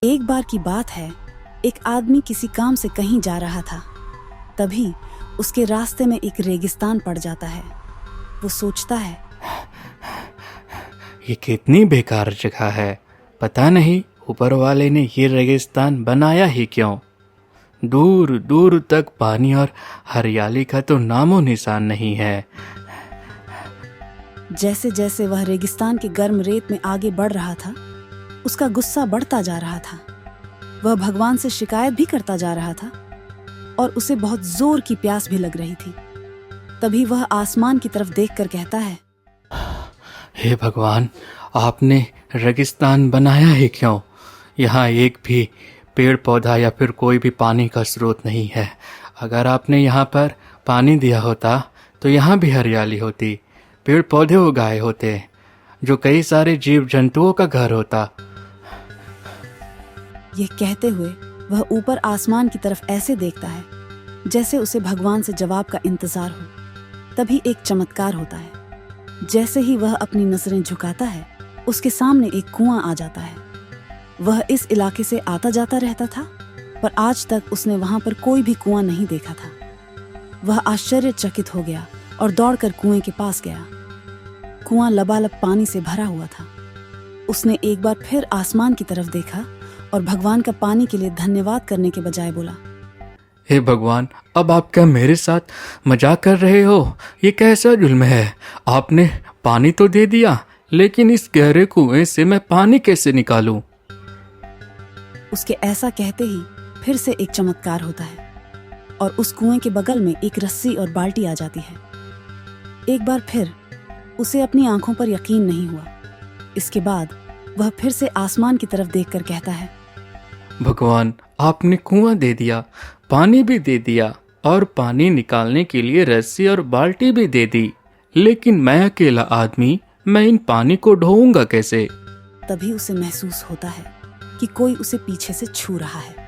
एक बार की बात है, एक आदमी किसी काम से कहीं जा रहा था। तभी उसके रास्ते में एक रेगिस्तान पड़ जाता है। वो सोचता है, ये कितनी बेकार जगह है। पता नहीं ऊपर वाले ने ये रेगिस्तान बनाया ही क्यों। दूर दूर तक पानी और हरियाली का तो नामो निशान नहीं है। जैसे जैसे वह रेगिस्तान के गर्म रेत में आगे बढ़ रहा था, उसका गुस्सा बढ़ता जा रहा था। वह भगवान से शिकायत भी करता जा रहा था और उसे बहुत जोर की प्यास भी लग रही थी। तभी वह आसमान की तरफ देखकर कहता है, हे भगवान, आपने रेगिस्तान बनाया ही क्यों। यहाँ एक भी पेड़ पौधा या फिर कोई भी पानी का स्रोत नहीं है। अगर आपने यहाँ पर पानी दिया होता तो यहाँ भी हरियाली होती, पेड़ पौधे उगाए होते, जो कई सारे जीव जंतुओं का घर होता। यह कहते हुए वह ऊपर आसमान की तरफ ऐसे देखता है जैसे उसे भगवान से जवाब का इंतजार हो। तभी एक चमत्कार होता है। जैसे ही वह अपनी नजरें झुकाता है, उसके सामने एक कुआं आ जाता है। वह इस इलाके से आता जाता रहता था, पर आज तक उसने वहां पर कोई भी कुआं नहीं देखा था। वह आश्चर्यचकित हो गया और दौड़कर कुएं के पास गया। कुआं लबालब पानी से भरा हुआ था। उसने एक बार फिर आसमान की तरफ देखा और भगवान का पानी के लिए धन्यवाद करने के बजाय बोला, हे भगवान, अब आप क्या मेरे साथ मजाक कर रहे हो। ये कैसा जुल्म है। आपने पानी तो दे दिया, लेकिन इस गहरे कुएं से मैं पानी कैसे निकालूं। उसके ऐसा कहते ही फिर से एक चमत्कार होता है और उस कुएं के बगल में एक रस्सी और बाल्टी आ जाती है। एक बार फिर उसे अपनी आंखों पर यकीन नहीं हुआ। इसके बाद वह फिर से आसमान की तरफ देखकर कहता है, भगवान, आपने कुआं दे दिया, पानी भी दे दिया और पानी निकालने के लिए रस्सी और बाल्टी भी दे दी, लेकिन मैं अकेला आदमी, मैं इन पानी को ढोऊंगा कैसे। तभी उसे महसूस होता है कि कोई उसे पीछे से छू रहा है।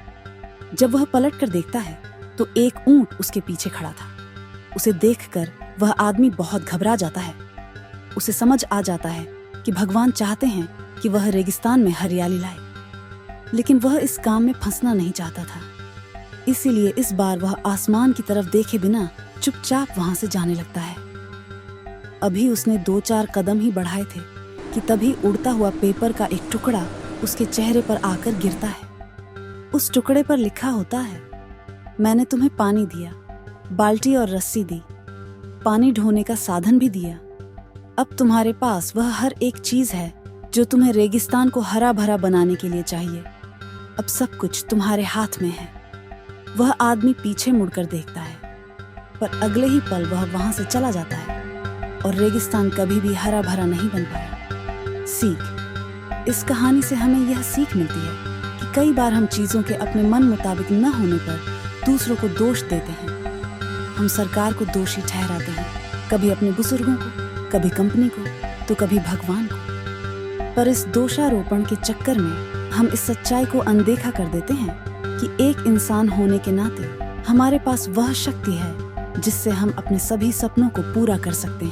जब वह पलट कर देखता है तो एक ऊंट उसके पीछे खड़ा था। उसे देखकर वह आदमी बहुत घबरा जाता है। उसे समझ आ जाता है कि भगवान चाहते हैं कि वह रेगिस्तान में हरियाली लाए, लेकिन वह इस काम में फंसना नहीं चाहता था। इसीलिए इस बार वह आसमान की तरफ देखे बिना चुपचाप वहां से जाने लगता है। अभी उसने 2-4 कदम ही बढ़ाए थे कि तभी उड़ता हुआ पेपर का एक टुकड़ा उसके चेहरे पर आकर गिरता है। उस टुकड़े पर लिखा होता है, मैंने तुम्हें पानी दिया, बाल्टी और रस्सी दी, पानी ढोने का साधन भी दिया। अब तुम्हारे पास वह हर एक चीज है जो तुम्हें रेगिस्तान को हरा भरा बनाने के लिए चाहिए। अब सब कुछ तुम्हारे हाथ में है। वह आदमी पीछे मुड़कर देखता है, पर अगले ही पल वह वहां से चला जाता है और रेगिस्तान कभी भी हरा भरा नहीं बन पाया। सीख, इस कहानी से हमें यह सीख मिलती है कि कई बार हम चीजों के अपने मन मुताबिक न होने पर दूसरों को दोष देते हैं। हम सरकार को दोषी ठहराते हैं, कभी अपने बुजुर्गों को, कभी कंपनी को, तो कभी भगवान को। पर इस दोषारोपण के चक्कर में हम इस सच्चाई को अनदेखा कर देते हैं कि एक इंसान होने के नाते हमारे पास वह शक्ति है जिससे हम अपने सभी सपनों को पूरा कर सकते हैं।